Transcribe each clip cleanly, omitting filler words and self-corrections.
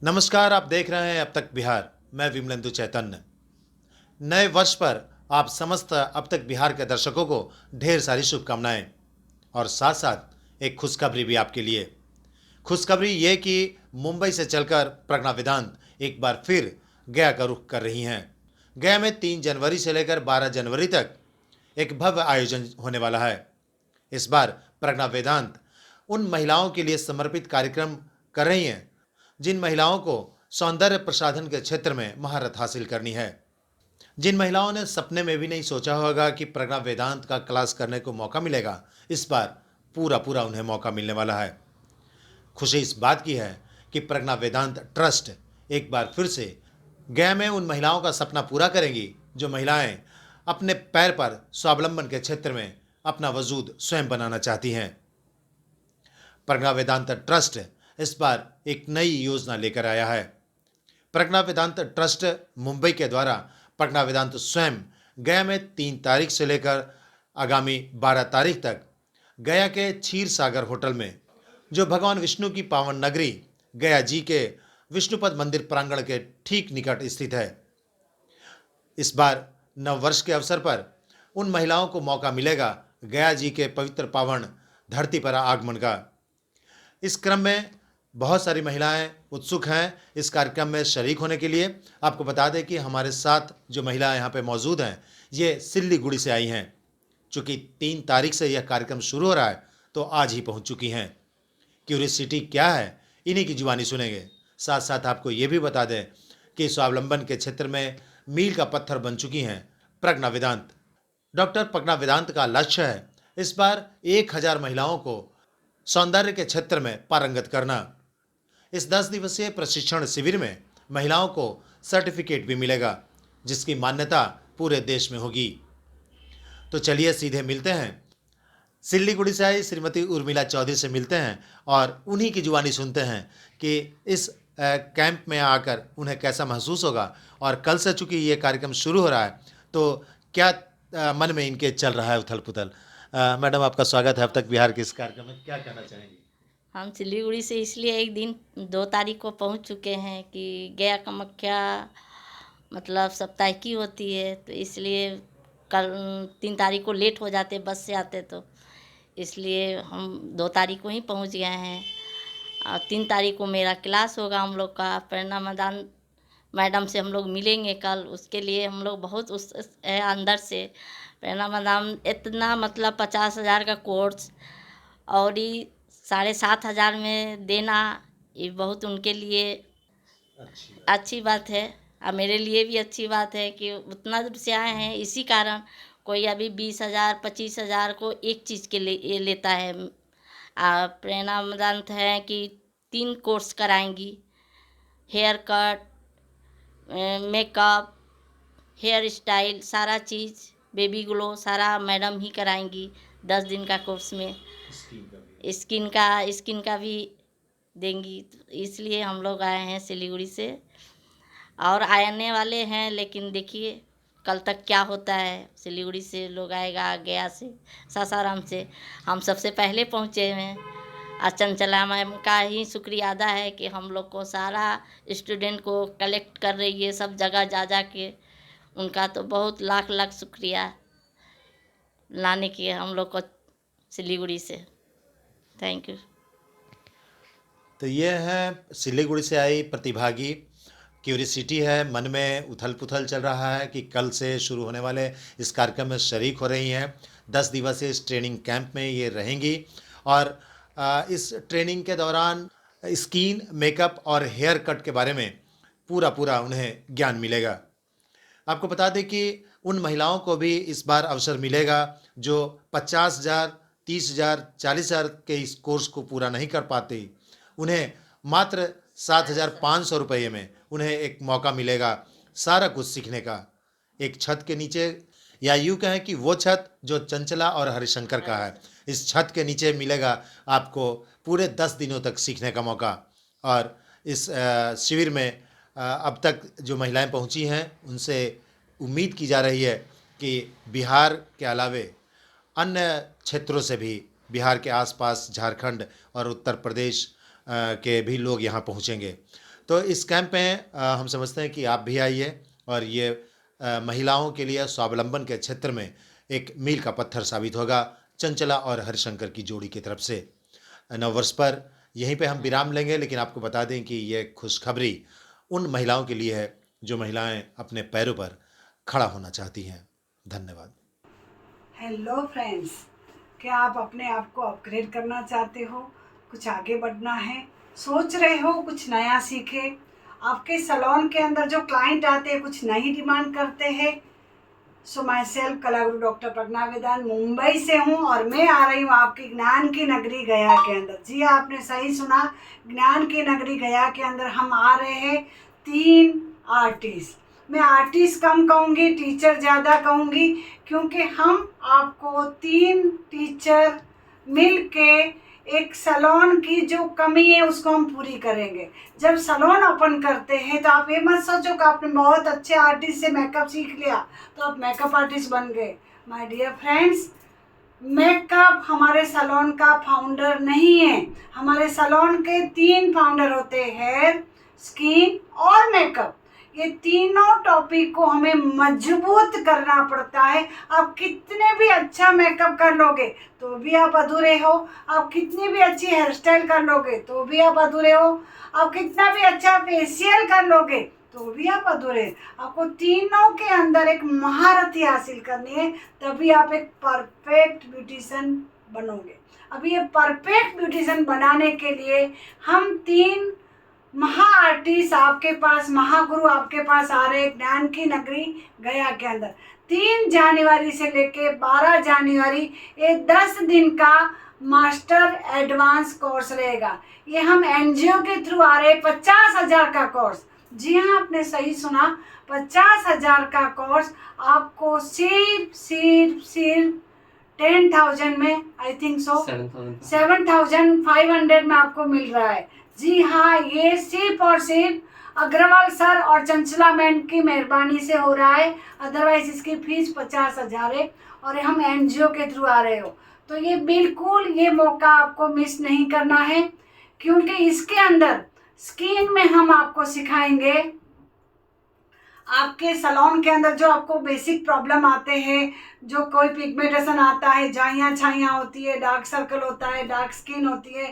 नमस्कार, आप देख रहे हैं अब तक बिहार। मैं विमलेंदु चैतन्य। नए वर्ष पर आप समस्त अब तक बिहार के दर्शकों को ढेर सारी शुभकामनाएं और साथ साथ एक खुशखबरी भी आपके लिए। खुशखबरी ये कि मुंबई से चलकर प्रज्ञा वेदांत एक बार फिर गया का रुख कर रही हैं। गया में 3 जनवरी से लेकर 12 जनवरी तक एक भव्य आयोजन होने वाला है। इस बार प्रज्ञा वेदांत उन महिलाओं के लिए समर्पित कार्यक्रम कर रही हैं जिन महिलाओं को सौंदर्य प्रसाधन के क्षेत्र में महारत हासिल करनी है। जिन महिलाओं ने सपने में भी नहीं सोचा होगा कि प्रज्ञा वेदांत का क्लास करने को मौका मिलेगा, इस बार पूरा पूरा उन्हें मौका मिलने वाला है। खुशी इस बात की है कि प्रज्ञा वेदांत ट्रस्ट एक बार फिर से गया में उन महिलाओं का सपना पूरा करेंगी जो महिलाएं अपने पैर पर स्वावलंबन के क्षेत्र में अपना वजूद स्वयं बनाना चाहती हैं। प्रज्ञा वेदांत ट्रस्ट इस बार एक नई योजना लेकर आया है। प्रज्ञा वेदांत ट्रस्ट मुंबई के द्वारा प्रज्ञा वेदांत स्वयं गया में 3 तारीख से लेकर आगामी 12 तारीख तक गया के क्षीर सागर होटल में, जो भगवान विष्णु की पावन नगरी गया जी के विष्णुपद मंदिर प्रांगण के ठीक निकट स्थित है। इस बार नव वर्ष के अवसर पर उन महिलाओं को मौका मिलेगा गया जी के पवित्र पावन धरती पर आगमन का। इस क्रम में बहुत सारी महिलाएं उत्सुक हैं इस कार्यक्रम में शरीक होने के लिए। आपको बता दें कि हमारे साथ जो महिलाएं यहाँ पे मौजूद हैं, ये सिल्लीगुड़ी से आई हैं। चूँकि 3 तारीख से यह कार्यक्रम शुरू हो रहा है, तो आज ही पहुँच चुकी हैं। क्यूरियसिटी क्या है, इन्हीं की जुबानी सुनेंगे। साथ साथ आपको ये भी बता दें कि स्वावलंबन के क्षेत्र में मील का पत्थर बन चुकी हैं प्रज्ञा वेदांत। डॉक्टर प्रज्ञा वेदांत का लक्ष्य है इस बार 1000 महिलाओं को सौंदर्य के क्षेत्र में पारंगत करना। इस 10 दिवसीय प्रशिक्षण शिविर में महिलाओं को सर्टिफिकेट भी मिलेगा, जिसकी मान्यता पूरे देश में होगी। तो चलिए सीधे मिलते हैं, सिल्लीगुड़ी से आई श्रीमती उर्मिला चौधरी से मिलते हैं और उन्हीं की जुबानी सुनते हैं कि इस कैंप में आकर उन्हें कैसा महसूस होगा। और कल से चूँकि ये कार्यक्रम शुरू हो रहा है, तो क्या मन में इनके चल रहा है उथल पुथल। मैडम, आपका स्वागत है अब तक बिहार के इस कार्यक्रम में। क्या कहना चाहेंगी? हम सिलीगुड़ी से इसलिए एक दिन 2 तारीख को पहुंच चुके हैं कि गया कामाख्या मतलब साप्ताहिकी होती है, तो इसलिए कल 3 तारीख को लेट हो जाते बस से आते, तो इसलिए हम 2 तारीख को ही पहुंच गए हैं। और 3 तारीख को मेरा क्लास होगा हम लोग का। प्रेरणा मैदान मैडम से हम लोग मिलेंगे कल, उसके लिए हम लोग बहुत उस है अंदर से। प्रेरणा मैदान इतना मतलब 50,000 का कोर्स और ये 7,500 में देना, ये बहुत उनके लिए अच्छी बात है और मेरे लिए भी अच्छी बात है कि उतना दूर से आए हैं। इसी कारण कोई अभी 20,000 25,000 को एक चीज़ के लिए लेता है। प्रेरणा मदांत है कि 3 कोर्स कराएंगी, hair cut, makeup, hair style, सारा चीज़, बेबी ग्लो सारा मैडम ही कराएंगी 10 दिन का कोर्स में। स्किन का भी देंगी, तो इसलिए हम लोग आए हैं सिलीगुड़ी से और आने वाले हैं। लेकिन देखिए कल तक क्या होता है। सिलीगुड़ी से लोग आएगा, गया से, सासाराम से हम सबसे पहले पहुँचे हैं। और चंचला मैम का ही शुक्रिया अदा है कि हम लोग को सारा स्टूडेंट को कलेक्ट कर रही है सब जगह जा जा के। उनका तो बहुत लाख लाख शुक्रिया लाने की हम लोग को सिलीगुड़ी से। Thank you. तो ये है सिलीगुड़ी से आई प्रतिभागी। क्यूरियसिटी है, मन में उथल पुथल चल रहा है कि कल से शुरू होने वाले इस कार्यक्रम में शरीक हो रही हैं। 10 दिवसीय इस ट्रेनिंग कैंप में ये रहेंगी और इस ट्रेनिंग के दौरान स्किन, मेकअप और हेयर कट के बारे में पूरा पूरा उन्हें ज्ञान मिलेगा। आपको बता दें कि उन महिलाओं को भी इस बार अवसर मिलेगा जो 50,000, 30,000, 40,000 के इस कोर्स को पूरा नहीं कर पाती। उन्हें मात्र 7,500 रुपये में उन्हें एक मौका मिलेगा सारा कुछ सीखने का, एक छत के नीचे, या यूँ कहें कि वो छत जो चंचला और हरिशंकर का है। इस छत के नीचे मिलेगा आपको पूरे 10 दिनों तक सीखने का मौका। और इस शिविर में अब तक जो महिलाएं पहुंची हैं उनसे उम्मीद की जा रही है कि बिहार के अलावे अन्य क्षेत्रों से भी, बिहार के आसपास झारखंड और उत्तर प्रदेश के भी लोग यहाँ पहुँचेंगे। तो इस कैंप में हम समझते हैं कि आप भी आइए और ये महिलाओं के लिए स्वावलंबन के क्षेत्र में एक मील का पत्थर साबित होगा, चंचला और हरिशंकर की जोड़ी की तरफ से। नववर्ष पर यहीं पे हम विराम लेंगे, लेकिन आपको बता दें कि ये खुशखबरी उन महिलाओं के लिए है जो महिलाएं अपने पैरों पर खड़ा होना चाहती हैं। धन्यवाद। हेलो फ्रेंड्स, क्या आप अपने आप को अपग्रेड करना चाहते हो, कुछ आगे बढ़ना है, सोच रहे हो कुछ नया सीखे, आपके सैलून के अंदर जो क्लाइंट आते हैं कुछ नई डिमांड करते हैं। सो माई सेल्फ कलागुरु डॉक्टर प्रज्ञा वेदांत मुंबई से हूँ और मैं आ रही हूँ आपकी ज्ञान की नगरी गया के अंदर। जी हाँ, आपने सही सुना, ज्ञान की नगरी गया के अंदर हम आ रहे हैं 3 आर्टिस्ट। मैं आर्टिस्ट कम कहूँगी, टीचर ज़्यादा कहूँगी, क्योंकि हम आपको 3 टीचर मिल के एक सैलून की जो कमी है उसको हम पूरी करेंगे। जब सैलून ओपन करते हैं तो आप ये मत सोचो कि आपने बहुत अच्छे आर्टिस्ट से मेकअप सीख लिया तो आप मेकअप आर्टिस्ट बन गए। माय डियर फ्रेंड्स, मेकअप हमारे सैलून का फाउंडर नहीं है। हमारे सैलून के 3 फाउंडर होते हैं, हेयर, स्किन और मेकअप। ये तीनों टॉपिक को हमें मजबूत करना पड़ता है। आप कितने भी अच्छा मेकअप कर लोगे तो भी आप अधूरे हो, आप कितनी भी अच्छी हेयर स्टाइल कर लोगे तो भी आप अधूरे हो, आप कितना भी अच्छा फेशियल कर लोगे तो भी आप अधूरे। आपको तीनों के अंदर एक महारथी हासिल करनी है, तभी आप एक परफेक्ट ब्यूटिशियन बनोगे। अब ये परफेक्ट ब्यूटिशियन बनाने के लिए हम 3 महा आर्टिस्ट आपके पास, महागुरु आपके पास आ रहे ज्ञान की नगरी गया के अंदर। 3 जनवरी से लेके 12 जनवरी ये 10 दिन का मास्टर एडवांस कोर्स रहेगा। ये हम एनजीओ के थ्रू आ रहे 50,000 का कोर्स। जी हाँ, आपने सही सुना, 50,000 का कोर्स आपको सिर्फ 10,000 में, आई थिंक सो 7,500 में आपको मिल रहा है। जी हाँ, ये सिर्फ और सिर्फ अग्रवाल सर और चंचला मैम की मेहरबानी से हो रहा है, अदरवाइज इसकी फीस 50,000 है और हम एनजीओ के थ्रू आ रहे हो। तो ये बिल्कुल ये मौका आपको मिस नहीं करना है, क्योंकि इसके अंदर स्किन में हम आपको सिखाएंगे आपके सैलून के अंदर जो आपको बेसिक प्रॉब्लम आते हैं, जो कोई पिगमेंटेशन आता है, झाइयाँ छाइयाँ होती है, डार्क सर्कल होता है, डार्क स्किन होती है,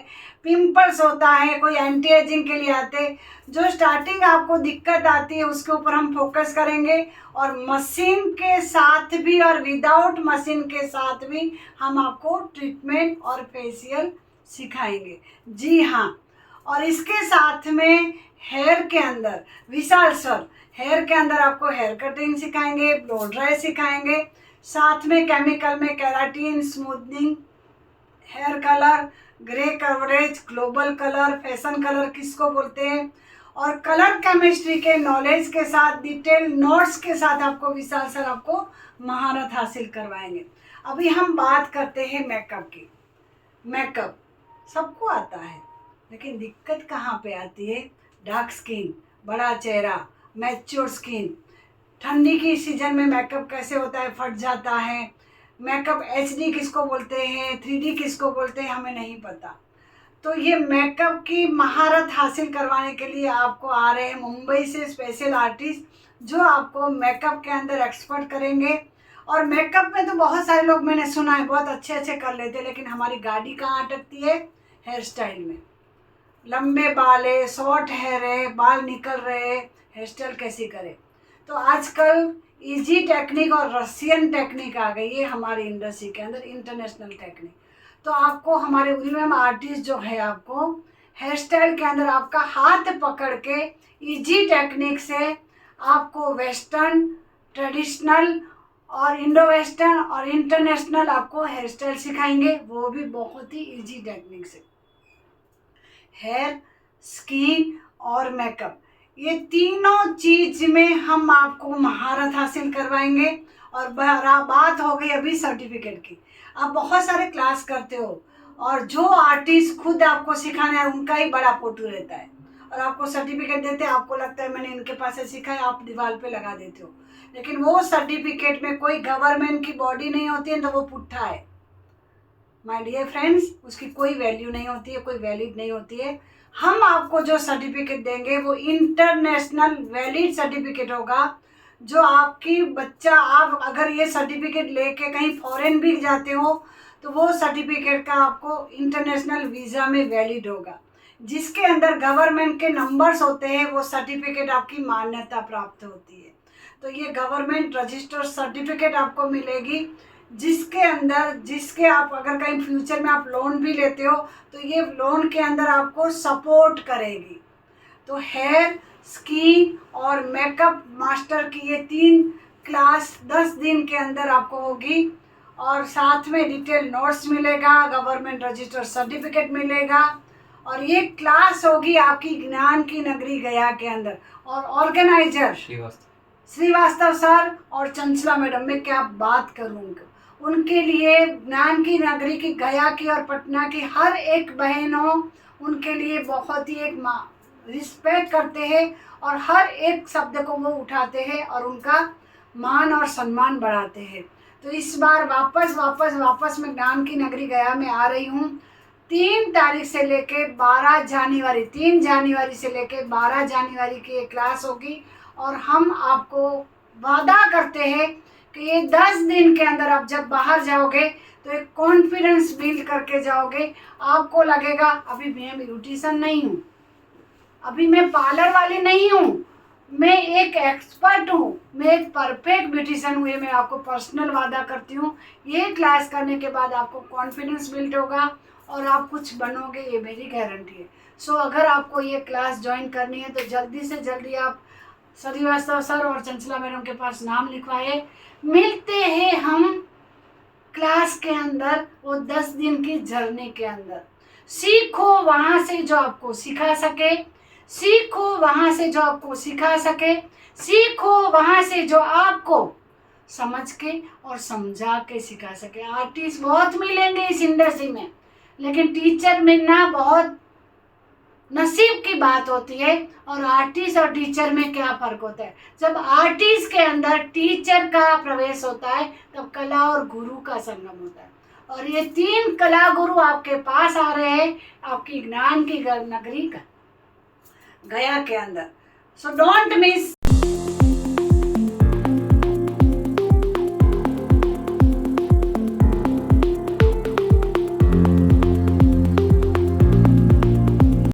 पिंपल्स होता है, कोई एंटी एजिंग के लिए आते, जो स्टार्टिंग आपको दिक्कत आती है उसके ऊपर हम फोकस करेंगे। और मशीन के साथ भी और विदाउट मशीन के साथ भी हम आपको ट्रीटमेंट और फेशियल सिखाएंगे। जी हाँ, और इसके साथ में हेयर के अंदर विशाल सर हेयर के अंदर आपको हेयर कटिंग सिखाएंगे, ब्लो ड्राई सिखाएंगे, साथ में केमिकल में keratin, smoothening, hair colour, grey coverage, global colour, fashion colour किसको बोलते हैं, और कलर केमिस्ट्री के नॉलेज के साथ, डिटेल नोट्स के साथ आपको विशाल सर आपको महारत हासिल करवाएंगे। अभी हम बात करते हैं मेकअप की। मेकअप सबको आता है, लेकिन दिक्कत कहाँ पे आती है? डार्क स्किन, बड़ा चेहरा, मैच्योर स्किन। ठंडी की सीजन में मेकअप कैसे होता है? फट जाता है। मेकअप एचडी किसको बोलते हैं, 3D किसको बोलते हैं, हमें नहीं पता। तो ये मेकअप की महारत हासिल करवाने के लिए आपको आ रहे हैं मुंबई से स्पेशल आर्टिस्ट, जो आपको मेकअप के अंदर एक्सपर्ट करेंगे। और मेकअप में तो बहुत सारे लोग मैंने सुना है बहुत अच्छे अच्छे कर लेते हैं, लेकिन हमारी गाड़ी कहाँ अटकती है? हेयर स्टाइल में। लंबे बाल है, शॉर्ट हेयर है, बाल निकल रहे, हेयर स्टाइल कैसी करे? तो आजकल इजी टेक्निक और रशियन टेक्निक आ गई है हमारी इंडस्ट्री के अंदर, इंटरनेशनल टेक्निक। तो आपको हमारे उरीमेम आर्टिस्ट जो है आपको हेयर स्टाइल के अंदर आपका हाथ पकड़ के इजी टेक्निक से आपको वेस्टर्न, ट्रेडिशनल और इंडो वेस्टर्न और इंटरनेशनल आपको हेयर स्टाइल सिखाएंगे, वो भी बहुत ही इजी टेक्निक से। हेयर, स्किन और मेकअप, ये तीनों चीज में हम आपको महारत हासिल करवाएंगे। और बात हो गई अभी सर्टिफिकेट की। आप बहुत सारे क्लास करते हो और जो आर्टिस्ट खुद आपको सिखाने है उनका ही बड़ा फोटो रहता है और आपको सर्टिफिकेट देते हैं, आपको लगता है मैंने इनके पास से सीखा है, आप दीवार पे लगा देते हो। लेकिन वो सर्टिफिकेट में कोई गवर्नमेंट की बॉडी नहीं होती है, तो वो पुट्ठा है। माय डियर फ्रेंड्स, उसकी कोई वैल्यू नहीं होती है, कोई वैलिड नहीं होती है। हम आपको जो सर्टिफिकेट देंगे वो इंटरनेशनल वैलिड सर्टिफिकेट होगा, जो आपकी बच्चा, आप अगर ये सर्टिफिकेट लेके कहीं फॉरेन भी जाते हो तो वो सर्टिफिकेट का आपको इंटरनेशनल वीज़ा में वैलिड होगा, जिसके अंदर गवर्नमेंट के नंबर्स होते हैं। वो सर्टिफिकेट आपकी मान्यता प्राप्त होती है। तो ये गवर्नमेंट रजिस्टर्ड सर्टिफिकेट आपको मिलेगी, जिसके आप अगर कहीं फ्यूचर में आप लोन भी लेते हो तो ये लोन के अंदर आपको सपोर्ट करेगी। तो हेयर, स्किन और मेकअप मास्टर की ये 3 क्लास 10 दिन के अंदर आपको होगी, और साथ में डिटेल नोट्स मिलेगा, गवर्नमेंट रजिस्टर्ड सर्टिफिकेट मिलेगा, और ये क्लास होगी आपकी ज्ञान की नगरी गया के अंदर। और ऑर्गेनाइजर श्रीवास्तव सर और चंचला मैडम, में क्या बात करूँ, उनके लिए ज्ञान की नगरी की गया की और पटना की हर एक बहनों उनके लिए बहुत ही एक रिस्पेक्ट करते हैं, और हर एक शब्द को वो उठाते हैं और उनका मान और सम्मान बढ़ाते हैं। तो इस बार वापस मैं ज्ञान की नगरी गया में आ रही हूँ। 3 तारीख से लेके 12 जनवरी 3 जनवरी से लेके 12 जनवरी की ये क्लास होगी, और हम आपको वादा करते हैं कि ये 10 दिन के अंदर आप जब बाहर जाओगे तो एक कॉन्फिडेंस बिल्ड करके जाओगे। आपको लगेगा अभी मैं ब्यूटिशियन नहीं हूँ, अभी मैं पार्लर वाली नहीं हूँ, मैं एक एक्सपर्ट हूँ, मैं एक परफेक्ट ब्यूटिशियन हूँ। ये मैं आपको पर्सनल वादा करती हूँ। ये क्लास करने के बाद आपको कॉन्फिडेंस बिल्ड होगा और आप कुछ बनोगे, ये मेरी गारंटी है। सो अगर आपको ये क्लास ज्वाइन करनी है तो जल्दी से जल्दी आप श्रीवास्तव सर और चंचला मैडम के पास नाम लिखवाए। मिलते हैं हम क्लास के अंदर, वो 10 दिन की जर्नी के अंदर। सीखो वहाँ से जो आपको सिखा सके, सीखो वहाँ से जो आपको सिखा सके, सीखो वहाँ से जो आपको समझ के और समझा के सिखा सके। आर्टिस्ट बहुत मिलेंगे इस इंडस्ट्री में, लेकिन टीचर मिलना बहुत नसीब की बात होती है। और आर्टिस्ट और टीचर में क्या फ़र्क होता है? जब आर्टिस्ट के अंदर टीचर का प्रवेश होता है तब कला और गुरु का संगम होता है, और ये 3 कला गुरु आपके पास आ रहे हैं आपकी ज्ञान की नगरी का गया के अंदर। So don't miss